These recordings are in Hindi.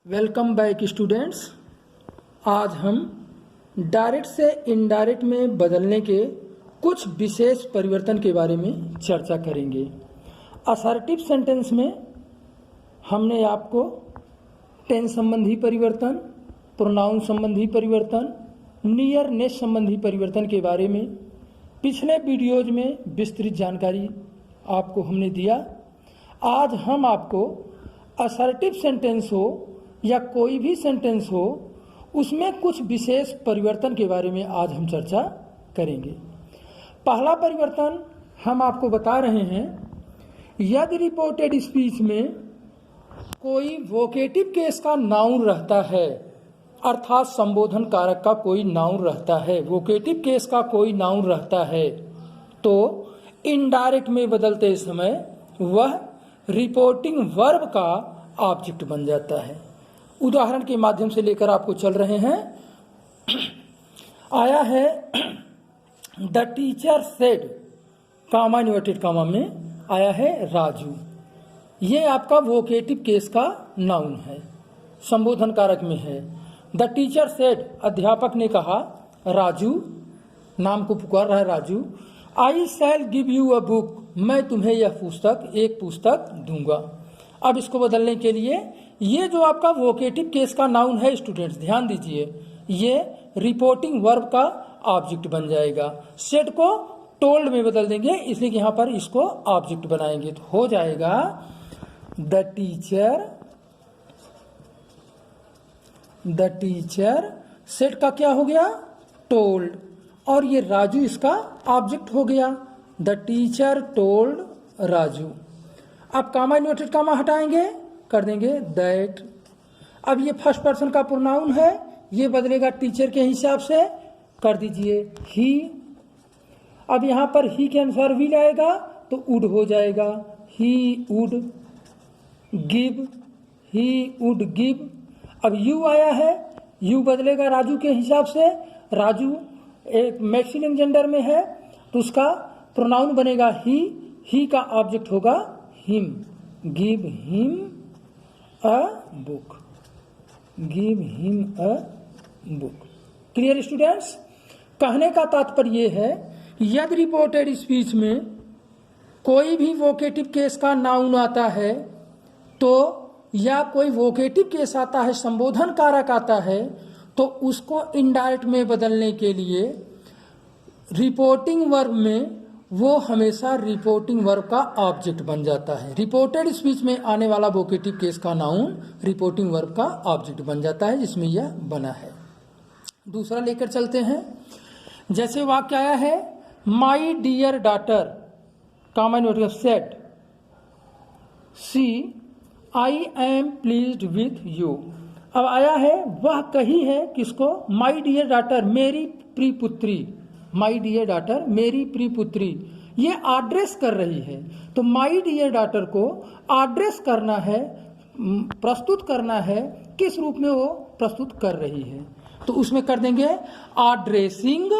Welcome back students. आज हम डायरेक्ट से इनडायरेक्ट में बदलने के कुछ विशेष परिवर्तन के बारे में चर्चा करेंगे। असर्टिव सेंटेंस में हमने आपको टेंस संबंधी परिवर्तन, प्रोनाउन संबंधी परिवर्तन, नियरनेस संबंधी परिवर्तन के बारे में पिछले वीडियोज में विस्तृत जानकारी आपको हमने दिया। आज हम आपको असर्टिव सेंटेंस हो या कोई भी सेंटेंस हो उसमें कुछ विशेष परिवर्तन के बारे में आज हम चर्चा करेंगे। पहला परिवर्तन हम आपको बता रहे हैं, यदि रिपोर्टेड स्पीच में कोई वोकेटिव केस का नाउन रहता है, अर्थात संबोधन कारक का कोई नाउन रहता है, वोकेटिव केस का कोई नाउन रहता है, तो इनडायरेक्ट में बदलते समय वह रिपोर्टिंग वर्ब का ऑब्जेक्ट बन जाता है। उदाहरण के माध्यम से लेकर आपको चल रहे हैं। आया है the teacher said, comma inverted comma में आया है राजू। ये आपका वोकेटिव केस का नाउन है, संबोधन कारक में है। द टीचर सेड, अध्यापक ने कहा, राजू नाम को पुकार रहा है Raju. I shall give you a book, मैं तुम्हें यह पुस्तक, एक पुस्तक दूंगा। अब इसको बदलने के लिए ये जो आपका वोकेटिव केस का नाउन है स्टूडेंट्स, ध्यान दीजिए, ये रिपोर्टिंग वर्ब का ऑब्जेक्ट बन जाएगा। सेड को टोल्ड में बदल देंगे, इसलिए कि यहाँ पर इसको ऑब्जेक्ट बनाएंगे, तो हो जाएगा द टीचर। सेड का क्या हो गया? टोल्ड, और ये राजू इसका ऑब्जेक्ट हो गया। The teacher told Raju. अब कामा इन्वर्टेड कामा हटाएंगे, कर देंगे दैट। अब ये फर्स्ट पर्सन का प्रोनाउन है, ये बदलेगा टीचर के हिसाब से, कर दीजिए ही। अब यहाँ पर ही के अनुसार विल आएगा तो वुड हो जाएगा, he would give, he would give. अब यू आया है, यू बदलेगा राजू के हिसाब से। राजू एक मैक्सिमम जेंडर में है तो उसका प्रोनाउन बनेगा ही का ऑब्जेक्ट होगा him. Give him a book, give him a book. Clear students? कहने का तात्पर्य है, यदि रिपोर्टेड स्पीच में कोई भी वोकेटिव केस का नाउन आता है तो, या कोई वोकेटिव केस आता है, संबोधन कारक आता है, तो उसको इनडायरेक्ट में बदलने के लिए रिपोर्टिंग वर्ब में वो हमेशा रिपोर्टिंग वर्ब का ऑब्जेक्ट बन जाता है। रिपोर्टेड स्पीच में आने वाला वोकेटिव केस का नाउन रिपोर्टिंग वर्ब का ऑब्जेक्ट बन जाता है, जिसमें यह बना है। दूसरा लेकर चलते हैं। जैसे वाक्य आया है, my dear daughter, comma inverted said she I am pleased with you. अब आया है, वह कही है किसको? माई डियर डॉटर, मेरी प्रिय पुत्री। माई डियर डॉटर, मेरी प्रिय पुत्री, ये एड्रेस कर रही है। तो माई डियर डॉटर को एड्रेस करना है, प्रस्तुत करना है, किस रूप में वो प्रस्तुत कर रही है, तो उसमें कर देंगे एड्रेसिंग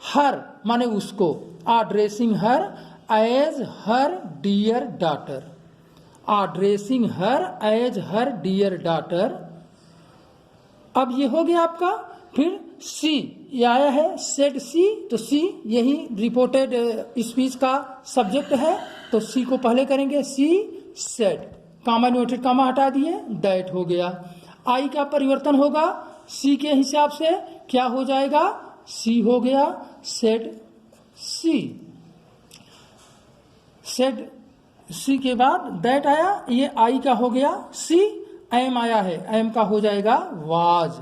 हर, माने उसको, एड्रेसिंग हर एज हर डियर डॉटर, एड्रेसिंग हर एज हर डियर डॉटर। अब ये हो गया आपका। फिर सी, ये आया है सेड सी, तो सी यही रिपोर्टेड स्पीच का सब्जेक्ट है, तो सी को पहले करेंगे, सी सेड, कामा इन्वर्टेड कामा हटा दिए, दैट हो गया। आई का परिवर्तन होगा सी के हिसाब से, क्या हो जाएगा? सी हो गया, सेड सी। सेड सी के बाद दैट आया, ये आई का हो गया सी। एम आया है, एम का हो जाएगा was,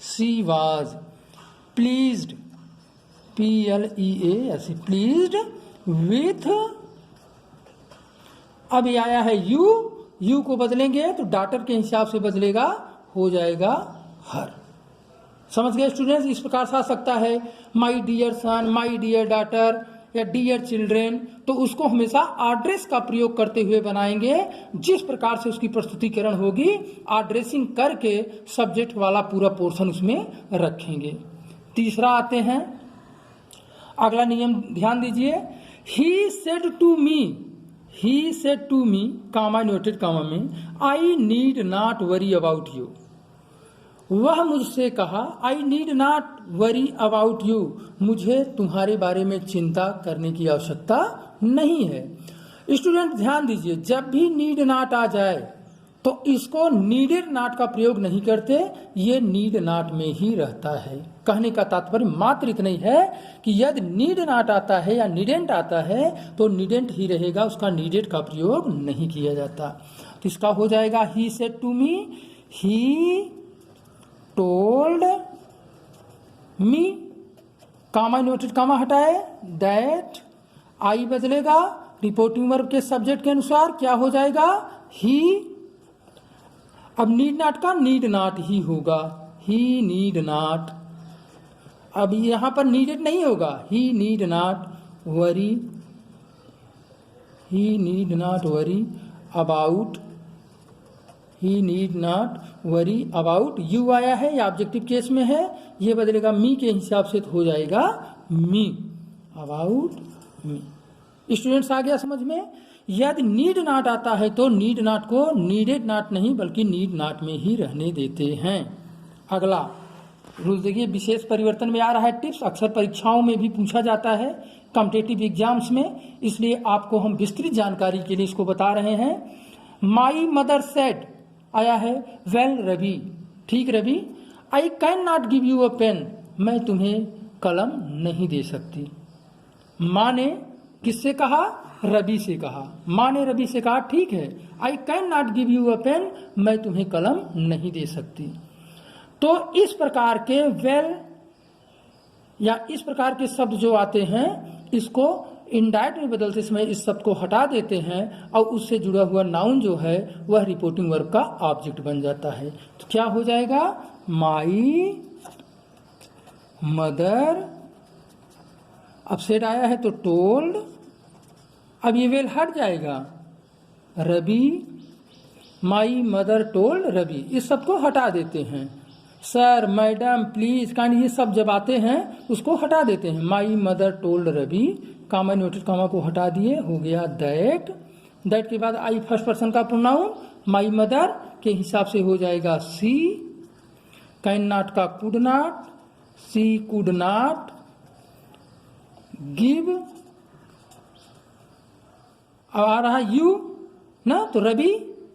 she was. Pleased, PLEAS, pleased with. अब ये आया है यू, यू को बदलेंगे तो डॉटर के हिसाब से बदलेगा, हो जाएगा हर। समझ गए स्टूडेंट्स? इस प्रकार से आ सकता है my dear son, my dear daughter या डियर चिल्ड्रेन, तो उसको हमेशा एड्रेस का प्रयोग करते हुए बनाएंगे। जिस प्रकार से उसकी प्रस्तुतिकरण होगी, एड्रेसिंग करके सब्जेक्ट वाला पूरा पोर्शन उसमें रखेंगे। तीसरा आते हैं, अगला नियम ध्यान दीजिए। He said to me, he said to me, comma inverted comma में, I need not worry about you. वह मुझसे कहा, I need not worry about you, मुझे तुम्हारे बारे में चिंता करने की आवश्यकता नहीं है। स्टूडेंट ध्यान दीजिए, जब भी नीड नॉट आ जाए तो इसको नीडेड नॉट का प्रयोग नहीं करते, ये नीड नॉट में ही रहता है। कहने का तात्पर्य मात्र इतना ही है कि यदि नीड नॉट आता है या नीडेंट आता है तो नीडेंट ही रहेगा, उसका नीडेड का प्रयोग नहीं किया जाता। तो इसका हो जाएगा he said to me, he told me, comma noted comma हटाए, दैट, आई बदलेगा रिपोर्टिंग वर्ब के सब्जेक्ट के अनुसार, क्या हो जाएगा ही। अब नीड नॉट का नीड नॉट ही होगा, ही नीड नॉट। अब यहां पर नीडेड नहीं होगा, he need not worry, he need not worry about, he need not worry about you आया है, या ऑब्जेक्टिव केस में है, ये बदलेगा मी के हिसाब से तो हो जाएगा मी, अबाउट मी। स्टूडेंट्स आ गया समझ में। यदि नीड नॉट आता है तो नीड नॉट को नीडेड नॉट नहीं बल्कि नीड नॉट में ही रहने देते हैं। अगला रूल देखिए, विशेष परिवर्तन में आ रहा है टिप्स, अक्सर परीक्षाओं में भी पूछा जाता है कॉम्पिटिटिव एग्जाम्स में, इसलिए आपको हम विस्तृत जानकारी के लिए इसको बता रहे हैं। माई मदर सेड आया है, वेल रवि, ठीक Ravi, I can not give you a pen, मैं तुम्हें कलम नहीं दे सकती। माँ ने किससे कहा, रवि से कहा, माँ ने रवि से कहा ठीक है, I can not give you a pen, मैं तुम्हें कलम नहीं दे सकती। तो इस प्रकार के वेल या इस प्रकार के शब्द जो आते हैं इसको इनडायरेक्ट में बदलते समय इस शब्द को हटा देते हैं और उससे जुड़ा हुआ नाउन जो है वह रिपोर्टिंग वर्ब का ऑब्जेक्ट बन जाता है। तो क्या हो जाएगा, माई मदर, अब सेड आया है तो टोल्ड, अब ये वेल हट जाएगा, Ravi, my mother told Ravi, इस सब को हटा देते हैं। सर, मैडम, प्लीज, काइंड, ये सब जब आते हैं उसको हटा देते हैं। My mother told Ravi, comma noted comma को हटा दिए, हो गया दैट। दैट के बाद आई फर्स्ट पर्सन का प्रोनाउन, माई मदर के हिसाब से हो जाएगा सी, कैन नॉट का could not, she could not give, अब आ रहा यू ना, तो रवि,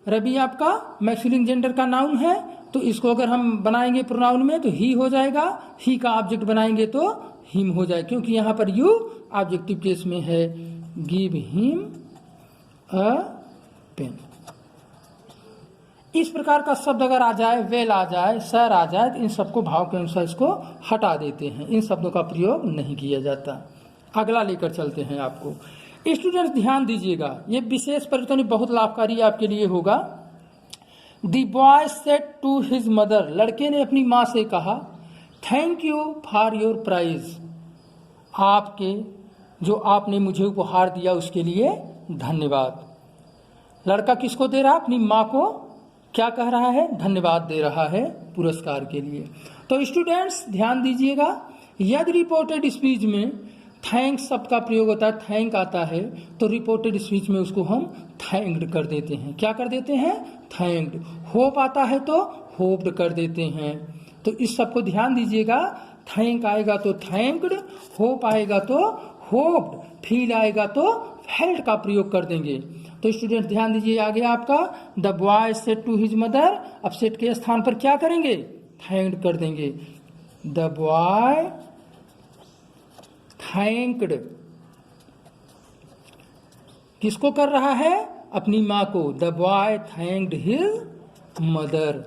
रवि आपका मैस्कुलिन जेंडर का नाउन है, तो इसको अगर हम बनाएंगे प्रोनाउन में तो ही हो जाएगा, ही का ऑब्जेक्ट बनाएंगे तो हिम हो जाएगा, क्योंकि यहां पर यू ऑब्जेक्टिव केस में है। गिव हिम अ पेन, इस प्रकार का शब्द अगर आ जाए, वेल आ जाए, सर आ जाए, तो इन सबको भाव के अनुसार इसको हटा देते हैं, इन शब्दों का प्रयोग नहीं किया जाता। अगला लेकर चलते हैं आपको। स्टूडेंट्स ध्यान दीजिएगा, ये विशेष परिवर्तन बहुत लाभकारी आपके लिए होगा। The boy said to his mother, लड़के ने अपनी माँ से कहा, thank you for your prize, आपके जो आपने मुझे उपहार दिया उसके लिए धन्यवाद। लड़का किसको दे रहा है, अपनी माँ को क्या कह रहा है, धन्यवाद दे रहा है पुरस्कार के लिए। तो स्टूडेंट्स ध्यान दीजिएगा, यदि रिपोर्टेड स्पीच में थैंक्स शब्द का प्रयोग होता है, थैंक आता है, तो रिपोर्टेड स्पीच में उसको हम थैंक्ड कर देते हैं। क्या कर देते हैं, थैंक्ड। होप आता है तो होप्ड कर देते हैं। तो इस सब को ध्यान दीजिएगा, थैंक आएगा तो थैंक्ड, होप आएगा तो होप्ड, फील आएगा तो फेल्ट का प्रयोग कर देंगे। तो स्टूडेंट ध्यान दीजिए, आगे आपका the boy said to his mother, अब सेड के स्थान पर क्या करेंगे, थैंक्ड कर देंगे। द बॉय थैंक्ड, किसको कर रहा है, अपनी माँ को। The boy thanked his mother.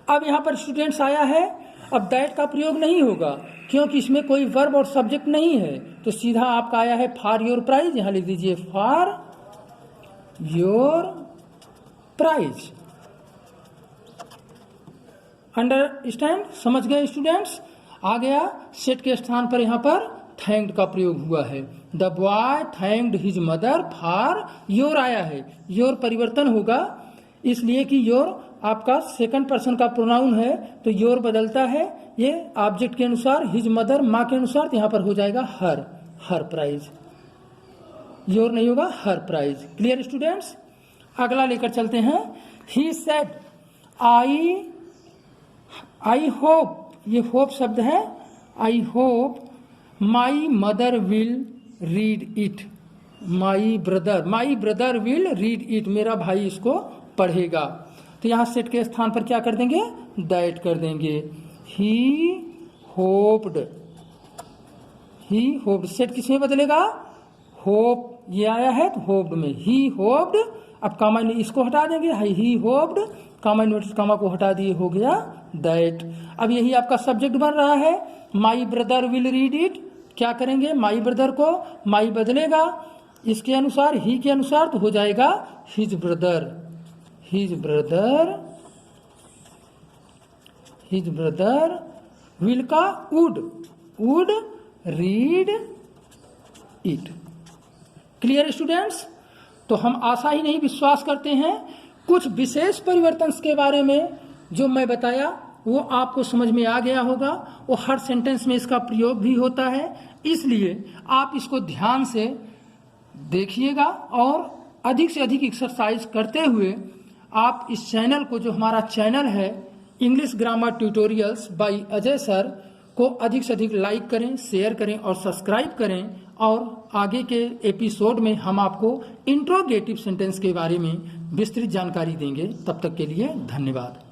अब यहां पर स्टूडेंट्स आया है, अब दैट का प्रयोग नहीं होगा क्योंकि इसमें कोई वर्ब और सब्जेक्ट नहीं है, तो सीधा आपका आया है फॉर योर प्राइज, यहां लिख दीजिए फॉर योर प्राइज। अंडरस्टैंड, समझ गए स्टूडेंट्स। आ गया, सेट के स्थान पर यहां पर थैंक्ड का प्रयोग हुआ है। The boy thanked his mother for your आया है, योर परिवर्तन होगा इसलिए कि योर आपका सेकंड पर्सन का प्रोनाउन है, तो योर बदलता है ये ऑब्जेक्ट के अनुसार, हिज मदर माँ के अनुसार, तो यहां पर हो जाएगा हर, हर प्राइज, योर नहीं होगा, हर प्राइज। Clear students. अगला लेकर चलते हैं, ही सेड, आई होप, ये होप शब्द है, I hope my mother will read it, my brother will read it, मेरा भाई इसको पढ़ेगा। तो यहाँ सेट के स्थान पर क्या कर देंगे, दैट कर देंगे। ही होप्ड, सेट किस में बदलेगा, होप ये आया है तो होप्ड में, ही होप्ड, अब कामा इसको हटा देंगे, ही होप्ड, कामा इन्वर्टेड कामा को हटा दिए, हो गया दैट। अब यही आपका सब्जेक्ट बन रहा है, my brother will read it, क्या करेंगे, माई ब्रदर को माई बदलेगा इसके अनुसार, ही के अनुसार, तो हो जाएगा हिज ब्रदर विल का would read it. Clear students? तो हम आशा ही नहीं विश्वास करते हैं कुछ विशेष परिवर्तन के बारे में जो मैं बताया वो आपको समझ में आ गया होगा। वो हर सेंटेंस में इसका प्रयोग भी होता है, इसलिए आप इसको ध्यान से देखिएगा और अधिक से अधिक एक्सरसाइज करते हुए आप इस चैनल को, जो हमारा चैनल है English grammar tutorials by Ajay sir, को अधिक से अधिक लाइक करें, शेयर करें और सब्सक्राइब करें। और आगे के एपिसोड में हम आपको इंट्रोगेटिव सेंटेंस के बारे में विस्तृत जानकारी देंगे। तब तक के लिए धन्यवाद।